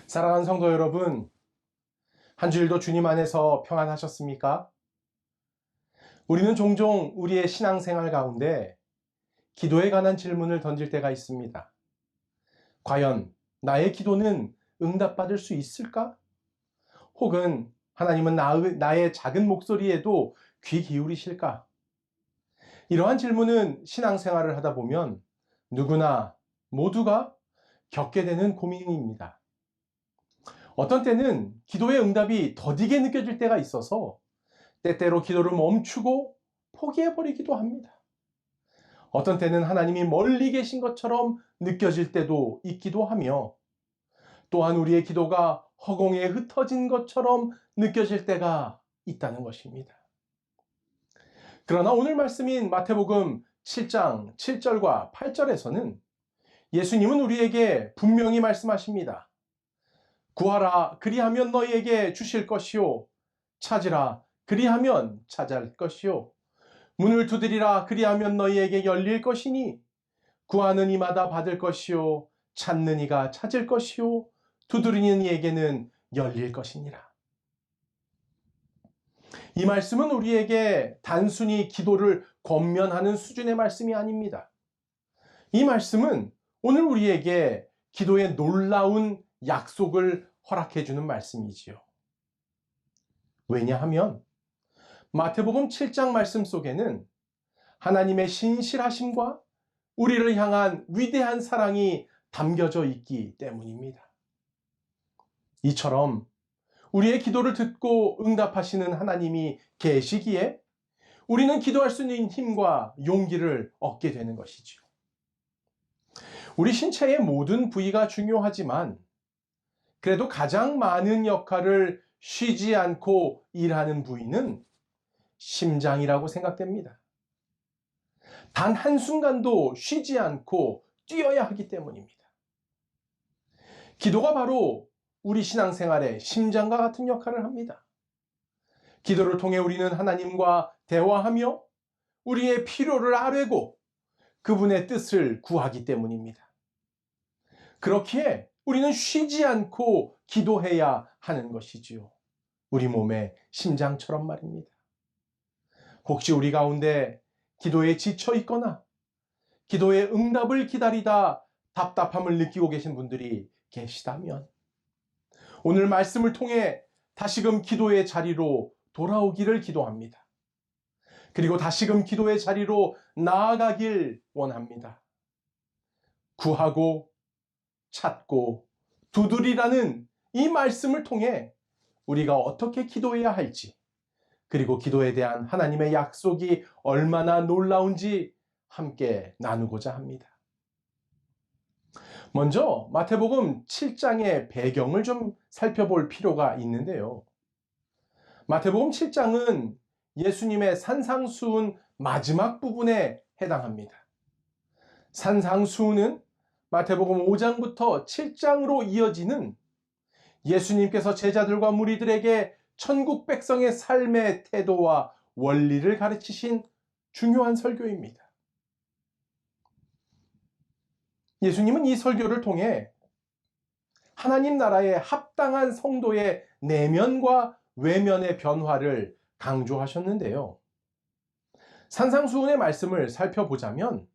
사랑하는 성도 여러분, 한 주일도 주님 안에서 평안하셨습니까? 우리는 종종 우리의 신앙생활 가운데 기도에 관한 질문을 던질 때가 있습니다. 과연 나의 기도는 응답받을 수 있을까? 혹은 하나님은 나의 작은 목소리에도 귀 기울이실까? 이러한 질문은 신앙생활을 하다 보면 누구나 모두가 겪게 되는 고민입니다. 어떤 때는 기도의 응답이 더디게 느껴질 때가 있어서 때때로 기도를 멈추고 포기해버리기도 합니다. 어떤 때는 하나님이 멀리 계신 것처럼 느껴질 때도 있기도 하며 또한 우리의 기도가 허공에 흩어진 것처럼 느껴질 때가 있다는 것입니다. 그러나 오늘 말씀인 마태복음 7장 7절과 8절에서는 예수님은 우리에게 분명히 말씀하십니다. 구하라 그리하면 너희에게 주실 것이요 찾으라 그리하면 찾을 것이요 문을 두드리라 그리하면 너희에게 열릴 것이니 구하는 이마다 받을 것이요 찾는 이가 찾을 것이요 두드리는 이에게는 열릴 것이니라. 이 말씀은 우리에게 단순히 기도를 권면하는 수준의 말씀이 아닙니다. 이 말씀은 오늘 우리에게 기도의 놀라운 약속을 허락해 주는 말씀이지요. 왜냐하면 마태복음 7장 말씀 속에는 하나님의 신실하심과 우리를 향한 위대한 사랑이 담겨져 있기 때문입니다. 이처럼 우리의 기도를 듣고 응답하시는 하나님이 계시기에 우리는 기도할 수 있는 힘과 용기를 얻게 되는 것이죠. 우리 신체의 모든 부위가 중요하지만 그래도 가장 많은 역할을 쉬지 않고 일하는 부위는 심장이라고 생각됩니다. 단 한순간도 쉬지 않고 뛰어야 하기 때문입니다. 기도가 바로 우리 신앙생활의 심장과 같은 역할을 합니다. 기도를 통해 우리는 하나님과 대화하며 우리의 필요를 아뢰고 그분의 뜻을 구하기 때문입니다. 그렇기에 우리는 쉬지 않고 기도해야 하는 것이지요. 우리 몸의 심장처럼 말입니다. 혹시 우리 가운데 기도에 지쳐 있거나 기도의 응답을 기다리다 답답함을 느끼고 계신 분들이 계시다면 오늘 말씀을 통해 다시금 기도의 자리로 돌아오기를 기도합니다. 그리고 다시금 기도의 자리로 나아가길 원합니다. 구하고 찾고 두드리라는 이 말씀을 통해 우리가 어떻게 기도해야 할지 그리고 기도에 대한 하나님의 약속이 얼마나 놀라운지 함께 나누고자 합니다. 먼저 마태복음 7장의 배경을 좀 살펴볼 필요가 있는데요. 마태복음 7장은 예수님의 산상수훈 마지막 부분에 해당합니다. 산상수훈은 마태복음 5장부터 7장으로 이어지는 예수님께서 제자들과 무리들에게 천국 백성의 삶의 태도와 원리를 가르치신 중요한 설교입니다. 예수님은 이 설교를 통해 하나님 나라에 합당한 성도의 내면과 외면의 변화를 강조하셨는데요. 산상수훈의 말씀을 살펴보자면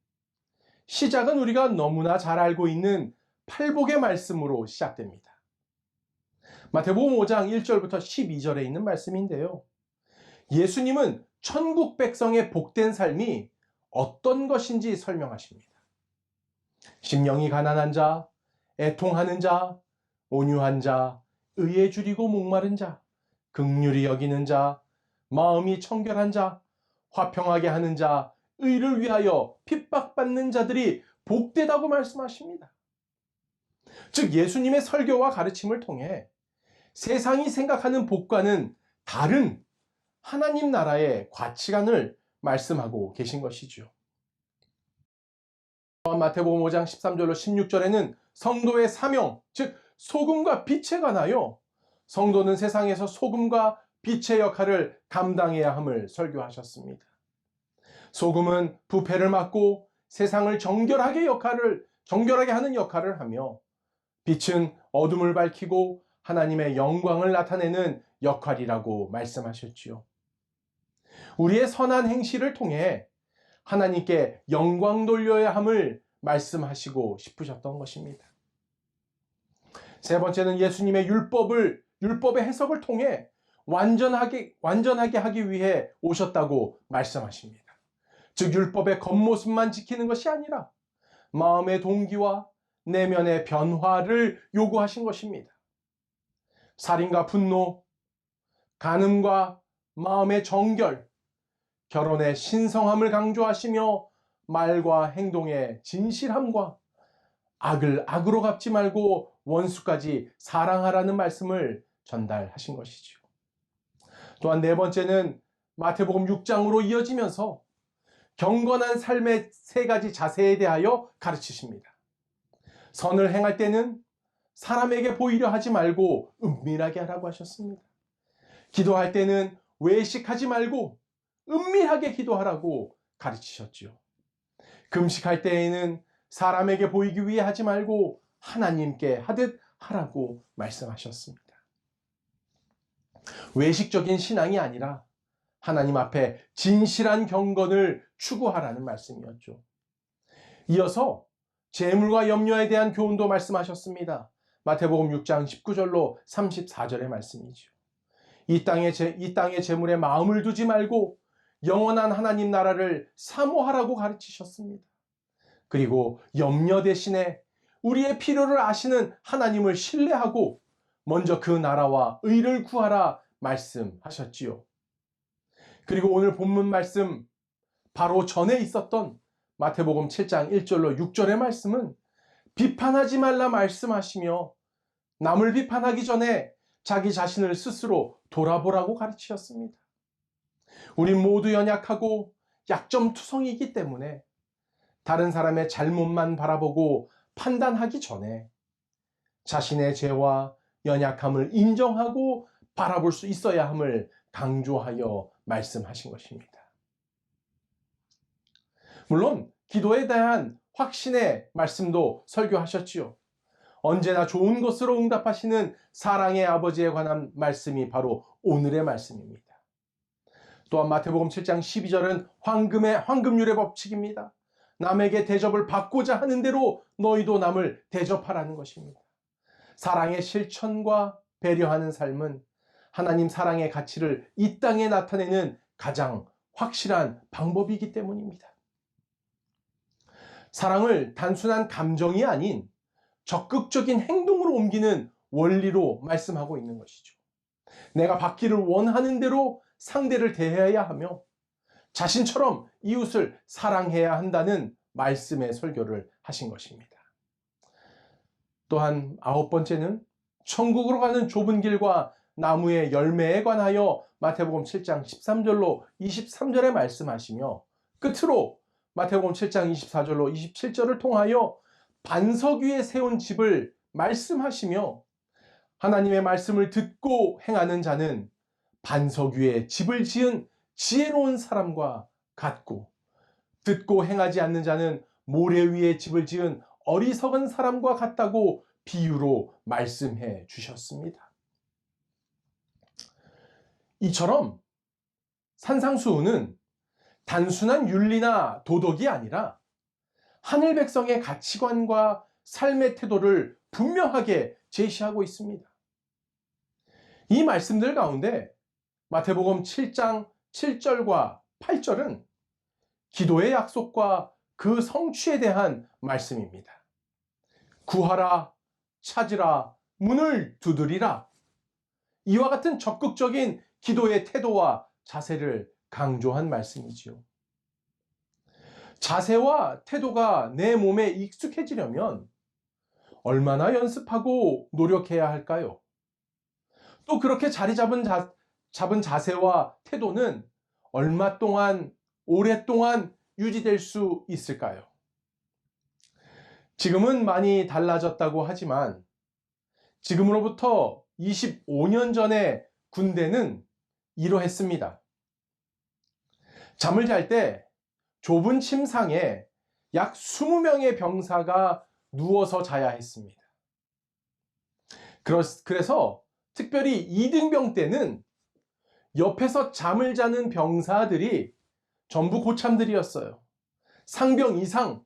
시작은 우리가 너무나 잘 알고 있는 팔복의 말씀으로 시작됩니다. 마태복음 5장 1절부터 12절에 있는 말씀인데요. 예수님은 천국 백성의 복된 삶이 어떤 것인지 설명하십니다. 심령이 가난한 자, 애통하는 자, 온유한 자, 의에 줄이고 목마른 자, 긍휼히 여기는 자, 마음이 청결한 자, 화평하게 하는 자, 의를 위하여 핍박받는 자들이 복되다고 말씀하십니다. 즉 예수님의 설교와 가르침을 통해 세상이 생각하는 복과는 다른 하나님 나라의 가치관을 말씀하고 계신 것이죠. 마태복음 5장 13절로 16절에는 성도의 사명, 즉 소금과 빛에 관하여 성도는 세상에서 소금과 빛의 역할을 감당해야 함을 설교하셨습니다. 소금은 부패를 막고 세상을 정결하게 하는 역할을 하며 빛은 어둠을 밝히고 하나님의 영광을 나타내는 역할이라고 말씀하셨지요. 우리의 선한 행실을 통해 하나님께 영광 돌려야 함을 말씀하시고 싶으셨던 것입니다. 세 번째는 예수님의 율법의 해석을 통해 완전하게 하기 위해 오셨다고 말씀하십니다. 즉 율법의 겉모습만 지키는 것이 아니라 마음의 동기와 내면의 변화를 요구하신 것입니다. 살인과 분노, 간음과 마음의 정결, 결혼의 신성함을 강조하시며 말과 행동의 진실함과 악을 악으로 갚지 말고 원수까지 사랑하라는 말씀을 전달하신 것이지요. 또한 네 번째는 마태복음 6장으로 이어지면서 경건한 삶의 세 가지 자세에 대하여 가르치십니다. 선을 행할 때는 사람에게 보이려 하지 말고 은밀하게 하라고 하셨습니다. 기도할 때는 외식하지 말고 은밀하게 기도하라고 가르치셨지요. 금식할 때에는 사람에게 보이기 위해 하지 말고 하나님께 하듯 하라고 말씀하셨습니다. 외식적인 신앙이 아니라 하나님 앞에 진실한 경건을 추구하라는 말씀이었죠. 이어서 재물과 염려에 대한 교훈도 말씀하셨습니다. 마태복음 6장 19절로 34절의 말씀이죠. 이 땅의 재물에 마음을 두지 말고 영원한 하나님 나라를 사모하라고 가르치셨습니다. 그리고 염려 대신에 우리의 필요를 아시는 하나님을 신뢰하고 먼저 그 나라와 의를 구하라 말씀하셨지요. 그리고 오늘 본문 말씀 바로 전에 있었던 마태복음 7장 1절로 6절의 말씀은 비판하지 말라 말씀하시며 남을 비판하기 전에 자기 자신을 스스로 돌아보라고 가르치셨습니다. 우린 모두 연약하고 약점투성이기 때문에 다른 사람의 잘못만 바라보고 판단하기 전에 자신의 죄와 연약함을 인정하고 바라볼 수 있어야 함을 강조하여 말씀하신 것입니다. 물론 기도에 대한 확신의 말씀도 설교하셨지요. 언제나 좋은 것으로 응답하시는 사랑의 아버지에 관한 말씀이 바로 오늘의 말씀입니다. 또한 마태복음 7장 12절은 황금률의 법칙입니다. 남에게 대접을 받고자 하는 대로 너희도 남을 대접하라는 것입니다. 사랑의 실천과 배려하는 삶은 하나님 사랑의 가치를 이 땅에 나타내는 가장 확실한 방법이기 때문입니다. 사랑을 단순한 감정이 아닌 적극적인 행동으로 옮기는 원리로 말씀하고 있는 것이죠. 내가 받기를 원하는 대로 상대를 대해야 하며 자신처럼 이웃을 사랑해야 한다는 말씀의 설교를 하신 것입니다. 또한 아홉 번째는 천국으로 가는 좁은 길과 나무의 열매에 관하여 마태복음 7장 13절로 23절에 말씀하시며 끝으로 마태복음 7장 24절로 27절을 통하여 반석 위에 세운 집을 말씀하시며 하나님의 말씀을 듣고 행하는 자는 반석 위에 집을 지은 지혜로운 사람과 같고 듣고 행하지 않는 자는 모래 위에 집을 지은 어리석은 사람과 같다고 비유로 말씀해 주셨습니다. 이처럼 산상수훈은 단순한 윤리나 도덕이 아니라 하늘 백성의 가치관과 삶의 태도를 분명하게 제시하고 있습니다. 이 말씀들 가운데 마태복음 7장 7절과 8절은 기도의 약속과 그 성취에 대한 말씀입니다. 구하라, 찾으라, 문을 두드리라. 이와 같은 적극적인 기도의 태도와 자세를 강조한 말씀이지요. 자세와 태도가 내 몸에 익숙해지려면 얼마나 연습하고 노력해야 할까요? 또 그렇게 자리 잡은 자세와 태도는 얼마 동안, 오랫동안 유지될 수 있을까요? 지금은 많이 달라졌다고 하지만 지금으로부터 25년 전에 군대는 이러했습니다. 잠을 잘 때 좁은 침상에 약 20명의 병사가 누워서 자야 했습니다. 그래서 특별히 이등병 때는 옆에서 잠을 자는 병사들이 전부 고참들이었어요. 상병 이상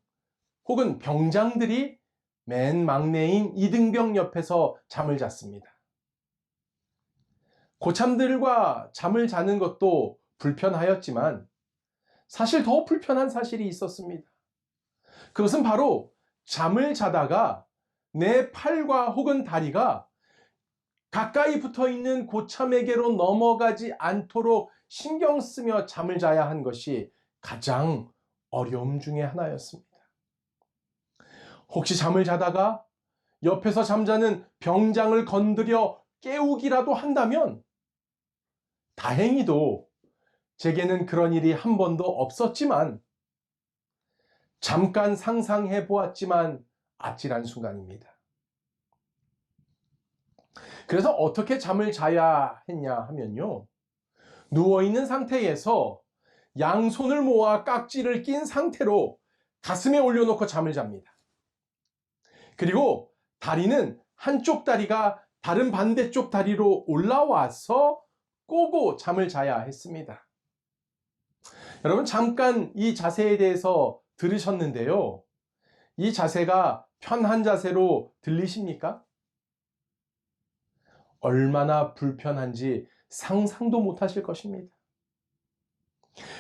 혹은 병장들이 맨 막내인 이등병 옆에서 잠을 잤습니다. 고참들과 잠을 자는 것도 불편하였지만 사실 더 불편한 사실이 있었습니다. 그것은 바로 잠을 자다가 내 팔과 혹은 다리가 가까이 붙어 있는 고참에게로 넘어가지 않도록 신경 쓰며 잠을 자야 한 것이 가장 어려움 중에 하나였습니다. 혹시 잠을 자다가 옆에서 잠자는 병장을 건드려 깨우기라도 한다면 다행히도 제게는 그런 일이 한 번도 없었지만 잠깐 상상해 보았지만 아찔한 순간입니다. 그래서 어떻게 잠을 자야 했냐 하면요. 누워있는 상태에서 양손을 모아 깍지를 낀 상태로 가슴에 올려놓고 잠을 잡니다. 그리고 다리는 한쪽 다리가 다른 반대쪽 다리로 올라와서 꼬고 잠을 자야 했습니다. 여러분 잠깐 이 자세에 대해서 들으셨는데요. 이 자세가 편한 자세로 들리십니까? 얼마나 불편한지 상상도 못하실 것입니다.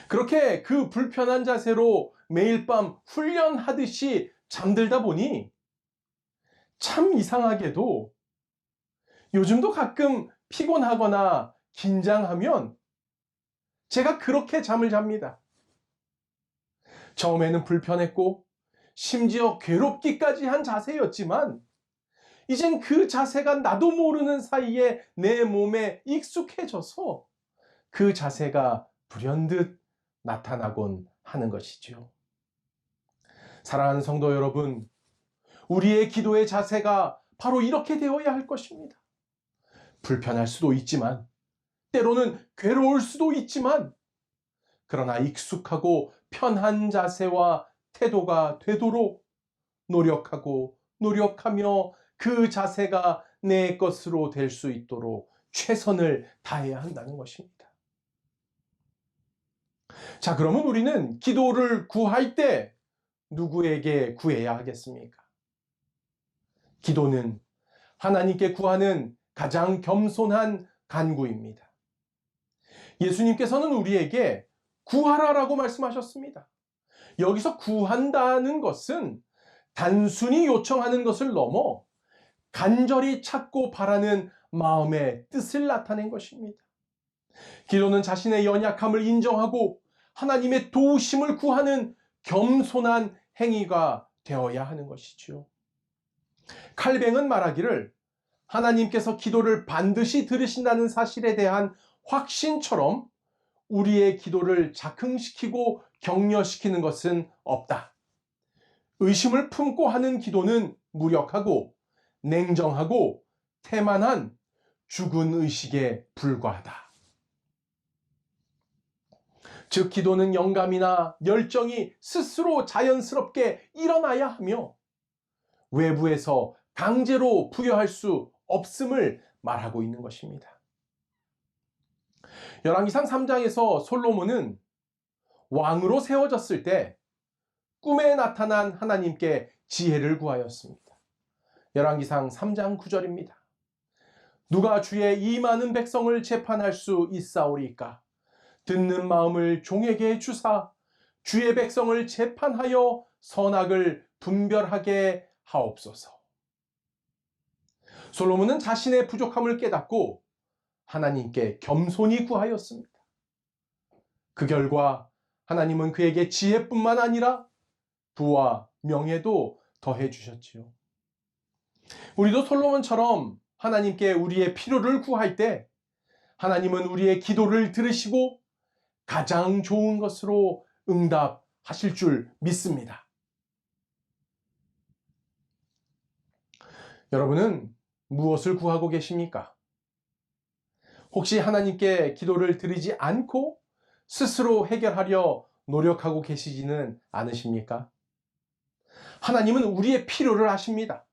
그렇게 그 불편한 자세로 매일 밤 훈련하듯이 잠들다 보니 참 이상하게도 요즘도 가끔 피곤하거나 긴장하면 제가 그렇게 잠을 잡니다. 처음에는 불편했고 심지어 괴롭기까지 한 자세였지만 이젠 그 자세가 나도 모르는 사이에 내 몸에 익숙해져서 그 자세가 불현듯 나타나곤 하는 것이죠. 사랑하는 성도 여러분, 우리의 기도의 자세가 바로 이렇게 되어야 할 것입니다. 불편할 수도 있지만, 때로는 괴로울 수도 있지만, 그러나 익숙하고 편한 자세와 태도가 되도록 노력하며 그 자세가 내 것으로 될 수 있도록 최선을 다해야 한다는 것입니다. 자, 그러면 우리는 기도를 구할 때 누구에게 구해야 하겠습니까? 기도는 하나님께 구하는 가장 겸손한 간구입니다. 예수님께서는 우리에게 구하라라고 말씀하셨습니다. 여기서 구한다는 것은 단순히 요청하는 것을 넘어 간절히 찾고 바라는 마음의 뜻을 나타낸 것입니다. 기도는 자신의 연약함을 인정하고 하나님의 도우심을 구하는 겸손한 행위가 되어야 하는 것이죠. 칼뱅은 말하기를 하나님께서 기도를 반드시 들으신다는 사실에 대한 확신처럼 우리의 기도를 자긍시키고 격려시키는 것은 없다. 의심을 품고 하는 기도는 무력하고 냉정하고 태만한 죽은 의식에 불과하다. 즉 기도는 영감이나 열정이 스스로 자연스럽게 일어나야 하며 외부에서 강제로 부여할 수 없음을 말하고 있는 것입니다. 열왕기상 3장에서 솔로몬은 왕으로 세워졌을 때 꿈에 나타난 하나님께 지혜를 구하였습니다. 열왕기상 3장 9절입니다. 누가 주의 이 많은 백성을 재판할 수 있사오리까? 듣는 마음을 종에게 주사 주의 백성을 재판하여 선악을 분별하게 하옵소서. 솔로몬은 자신의 부족함을 깨닫고 하나님께 겸손히 구하였습니다. 그 결과 하나님은 그에게 지혜뿐만 아니라 부와 명예도 더해 주셨지요. 우리도 솔로몬처럼 하나님께 우리의 필요를 구할 때 하나님은 우리의 기도를 들으시고 가장 좋은 것으로 응답하실 줄 믿습니다. 여러분은 무엇을 구하고 계십니까? 혹시 하나님께 기도를 드리지 않고 스스로 해결하려 노력하고 계시지는 않으십니까? 하나님은 우리의 필요를 아십니다.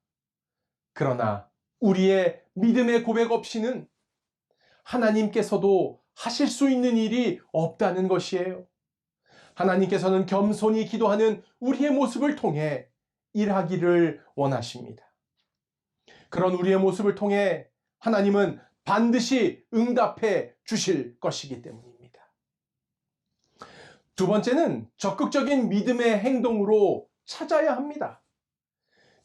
그러나 우리의 믿음의 고백 없이는 하나님께서도 하실 수 있는 일이 없다는 것이에요. 하나님께서는 겸손히 기도하는 우리의 모습을 통해 일하기를 원하십니다. 그런 우리의 모습을 통해 하나님은 반드시 응답해 주실 것이기 때문입니다. 두 번째는 적극적인 믿음의 행동으로 찾아야 합니다.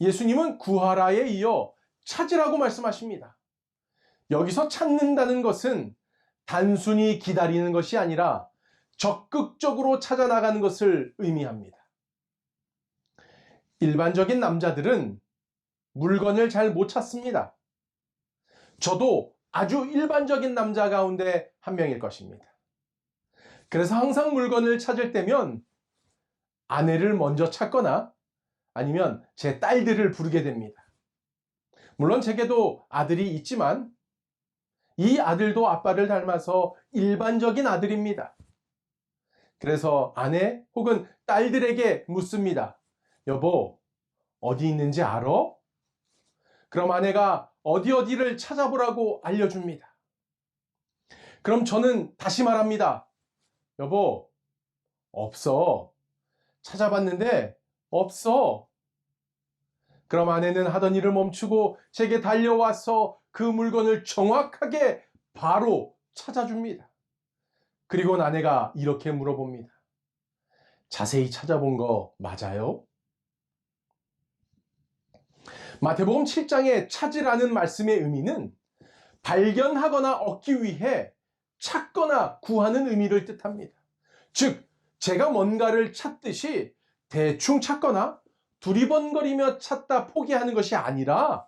예수님은 구하라에 이어 찾으라고 말씀하십니다. 여기서 찾는다는 것은 단순히 기다리는 것이 아니라 적극적으로 찾아 나가는 것을 의미합니다. 일반적인 남자들은 물건을 잘 못 찾습니다. 저도 아주 일반적인 남자 가운데 한 명일 것입니다. 그래서 항상 물건을 찾을 때면 아내를 먼저 찾거나 아니면 제 딸들을 부르게 됩니다. 물론 제게도 아들이 있지만 이 아들도 아빠를 닮아서 일반적인 아들입니다. 그래서 아내 혹은 딸들에게 묻습니다. 여보, 어디 있는지 알아? 그럼 아내가 어디를 찾아보라고 알려줍니다. 그럼 저는 다시 말합니다. 여보, 없어. 찾아봤는데 없어. 그럼 아내는 하던 일을 멈추고 제게 달려와서 그 물건을 정확하게 바로 찾아줍니다. 그리고 아내가 이렇게 물어봅니다. 자세히 찾아본 거 맞아요? 마태복음 7장의 찾으라는 말씀의 의미는 발견하거나 얻기 위해 찾거나 구하는 의미를 뜻합니다. 즉, 제가 뭔가를 찾듯이 대충 찾거나 두리번거리며 찾다 포기하는 것이 아니라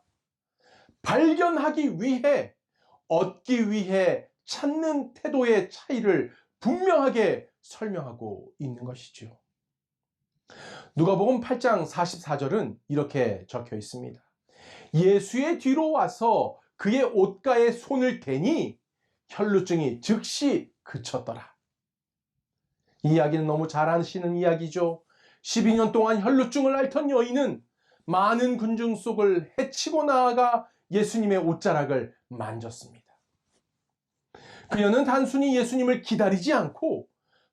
발견하기 위해, 얻기 위해 찾는 태도의 차이를 분명하게 설명하고 있는 것이죠. 누가복음 8장 44절은 이렇게 적혀 있습니다. 예수의 뒤로 와서 그의 옷가에 손을 대니 혈루증이 즉시 그쳤더라. 이 이야기는 너무 잘 아시는 이야기죠. 12년 동안 혈루증을 앓던 여인은 많은 군중 속을 헤치고 나아가 예수님의 옷자락을 만졌습니다. 그녀는 단순히 예수님을 기다리지 않고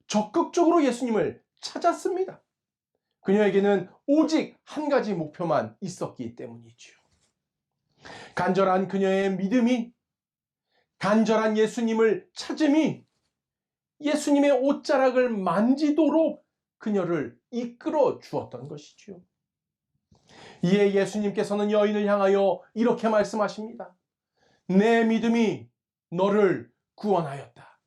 적극적으로 예수님을 찾았습니다. 그녀에게는 오직 한 가지 목표만 있었기 때문이지요. 간절한 그녀의 믿음이, 간절한 예수님을 찾음이 예수님의 옷자락을 만지도록 그녀를 이끌어 주었던 것이지요. 이에 예수님께서는 여인을 향하여 이렇게 말씀하십니다. 내 믿음이 너를 구원하였다.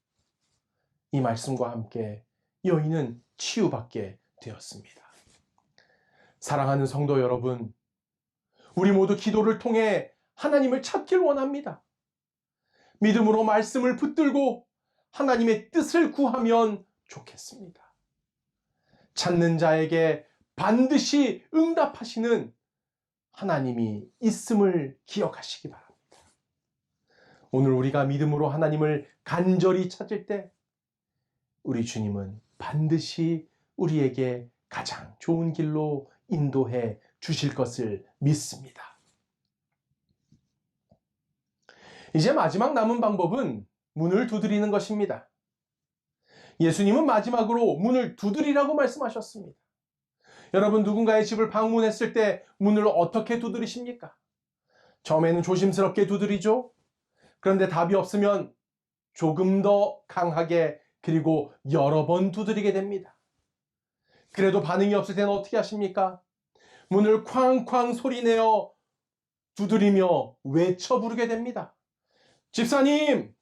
이 말씀과 함께 여인은 치유받게 되었습니다. 사랑하는 성도 여러분, 우리 모두 기도를 통해 하나님을 찾길 원합니다. 믿음으로 말씀을 붙들고 하나님의 뜻을 구하면 좋겠습니다. 찾는 자에게 반드시 응답하시는 하나님이 있음을 기억하시기 바랍니다. 오늘 우리가 믿음으로 하나님을 간절히 찾을 때 우리 주님은 반드시 우리에게 가장 좋은 길로 인도해 주실 것을 믿습니다. 이제 마지막 남은 방법은 문을 두드리는 것입니다. 예수님은 마지막으로 문을 두드리라고 말씀하셨습니다. 여러분, 누군가의 집을 방문했을 때 문을 어떻게 두드리십니까? 처음에는 조심스럽게 두드리죠. 그런데 답이 없으면 조금 더 강하게, 그리고 여러 번 두드리게 됩니다. 그래도 반응이 없을 때는 어떻게 하십니까? 문을 쾅쾅 소리내어 두드리며 외쳐 부르게 됩니다. 집사님!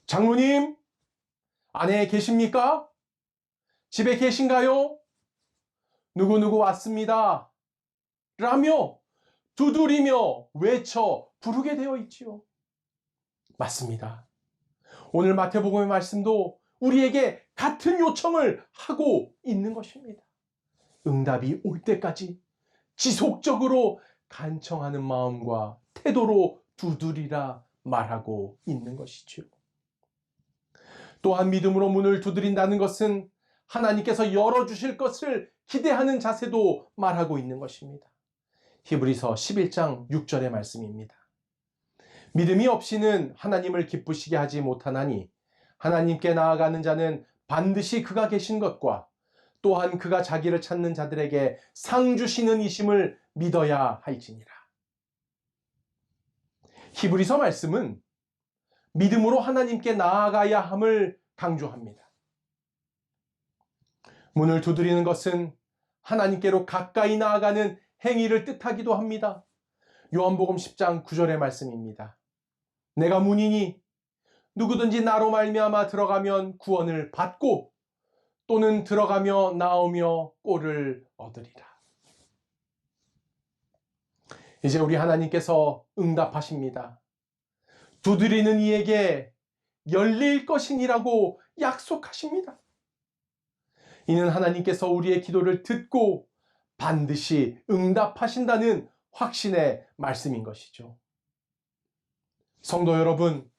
장로님! 안에 계십니까? 집에 계신가요? 누구누구 왔습니다. 라며 두드리며 외쳐 부르게 되어 있지요. 맞습니다. 오늘 마태복음의 말씀도 우리에게 같은 요청을 하고 있는 것입니다. 응답이 올 때까지 지속적으로 간청하는 마음과 태도로 두드리라 말하고 있는 것이죠. 또한 믿음으로 문을 두드린다는 것은 하나님께서 열어주실 것을 기대하는 자세도 말하고 있는 것입니다. 히브리서 11장 6절의 말씀입니다. 믿음이 없이는 하나님을 기쁘시게 하지 못하나니 하나님께 나아가는 자는 반드시 그가 계신 것과 또한 그가 자기를 찾는 자들에게 상 주시는 이심을 믿어야 할지니라. 히브리서 말씀은 믿음으로 하나님께 나아가야 함을 강조합니다. 문을 두드리는 것은 하나님께로 가까이 나아가는 행위를 뜻하기도 합니다. 요한복음 10장 9절의 말씀입니다. 내가 문이니 누구든지 나로 말미암아 들어가면 구원을 받고 또는 들어가며 나오며 꼴을 얻으리라. 이제 우리 하나님께서 응답하십니다. 두드리는 이에게 열릴 것이니라고 약속하십니다. 이는 하나님께서 우리의 기도를 듣고 반드시 응답하신다는 확신의 말씀인 것이죠. 성도 여러분,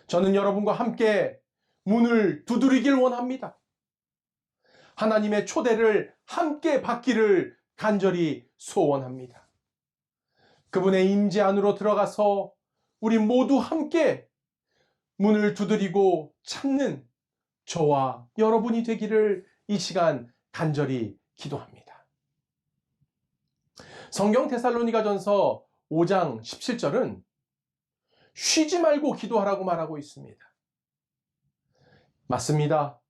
저는 여러분과 함께 문을 두드리길 원합니다. 하나님의 초대를 함께 받기를 간절히 소원합니다. 그분의 임재 안으로 들어가서 우리 모두 함께 문을 두드리고 찾는 저와 여러분이 되기를 이 시간 간절히 기도합니다. 성경 데살로니가전서 5장 17절은 쉬지 말고 기도하라고 말하고 있습니다. 맞습니다.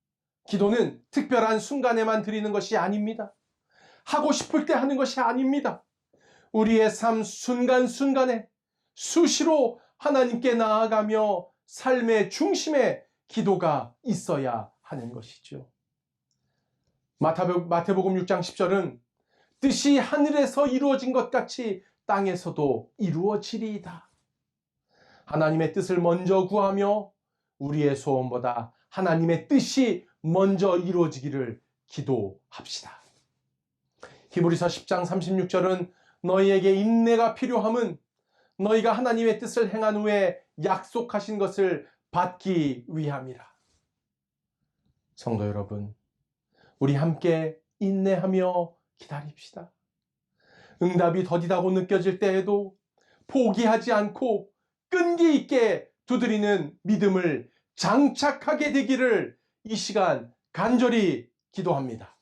기도는 특별한 순간에만 드리는 것이 아닙니다. 하고 싶을 때 하는 것이 아닙니다. 우리의 삶 순간순간에 수시로 하나님께 나아가며 삶의 중심에 기도가 있어야 하는 것이죠. 마태복음 6장 10절은 뜻이 하늘에서 이루어진 것 같이 땅에서도 이루어지리이다. 하나님의 뜻을 먼저 구하며 우리의 소원보다 하나님의 뜻이 먼저 이루어지기를 기도합시다. 히브리서 10장 36절은 너희에게 인내가 필요함은 너희가 하나님의 뜻을 행한 후에 약속하신 것을 받기 위함이라. 성도 여러분, 우리 함께 인내하며 기다립시다. 응답이 더디다고 느껴질 때에도 포기하지 않고 끈기 있게 두드리는 믿음을 장착하게 되기를 이 시간 간절히 기도합니다.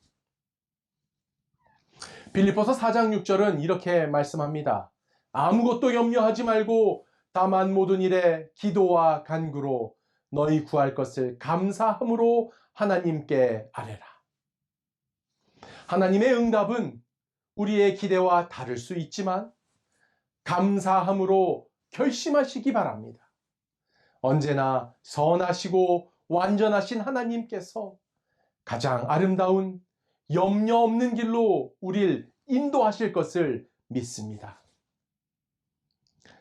빌립보서 4장 6절은 이렇게 말씀합니다. 아무것도 염려하지 말고 다만 모든 일에 기도와 간구로 너희 구할 것을 감사함으로 하나님께 아뢰라. 하나님의 응답은 우리의 기대와 다를 수 있지만 감사함으로 결심하시기 바랍니다. 언제나 선하시고 완전하신 하나님께서 가장 아름다운 염려 없는 길로 우리를 인도하실 것을 믿습니다.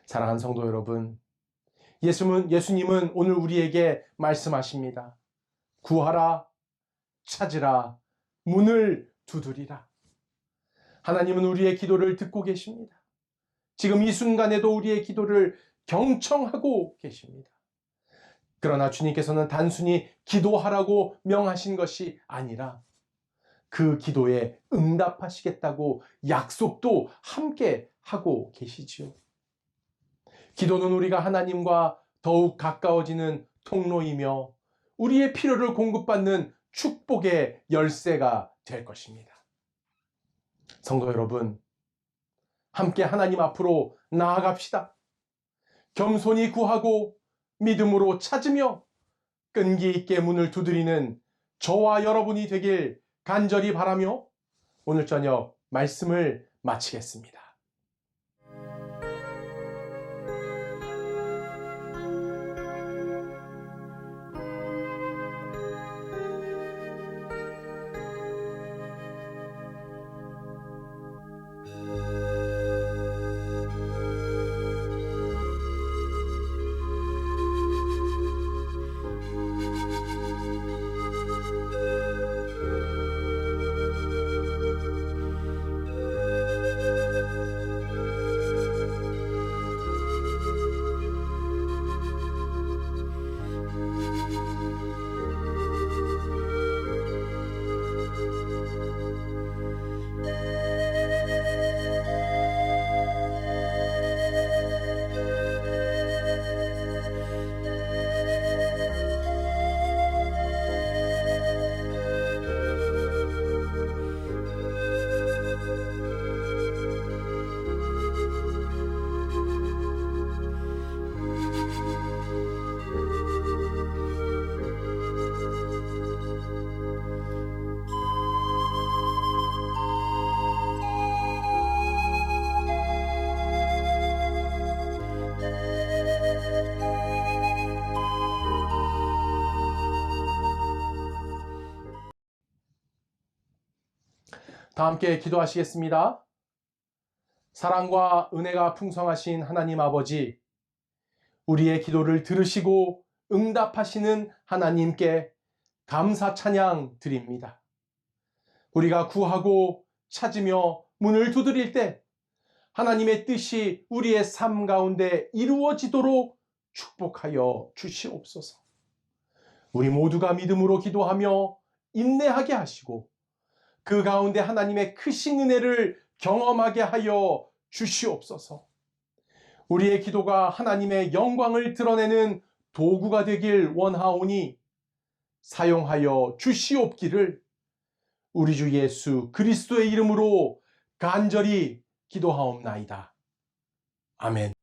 사랑하는 성도 여러분, 예수님은 오늘 우리에게 말씀하십니다. 구하라, 찾으라, 문을 두드리라. 하나님은 우리의 기도를 듣고 계십니다. 지금 이 순간에도 우리의 기도를 경청하고 계십니다. 그러나 주님께서는 단순히 기도하라고 명하신 것이 아니라 그 기도에 응답하시겠다고 약속도 함께 하고 계시지요. 기도는 우리가 하나님과 더욱 가까워지는 통로이며 우리의 필요를 공급받는 축복의 열쇠가 될 것입니다. 성도 여러분, 함께 하나님 앞으로 나아갑시다. 겸손히 구하고 믿음으로 찾으며 끈기 있게 문을 두드리는 저와 여러분이 되길 간절히 바라며 오늘 저녁 말씀을 마치겠습니다. 다 함께 기도하시겠습니다. 사랑과 은혜가 풍성하신 하나님 아버지, 우리의 기도를 들으시고 응답하시는 하나님께 감사 찬양 드립니다. 우리가 구하고 찾으며 문을 두드릴 때 하나님의 뜻이 우리의 삶 가운데 이루어지도록 축복하여 주시옵소서. 우리 모두가 믿음으로 기도하며 인내하게 하시고 그 가운데 하나님의 크신 은혜를 경험하게 하여 주시옵소서. 우리의 기도가 하나님의 영광을 드러내는 도구가 되길 원하오니 사용하여 주시옵기를 우리 주 예수 그리스도의 이름으로 간절히 기도하옵나이다. 아멘.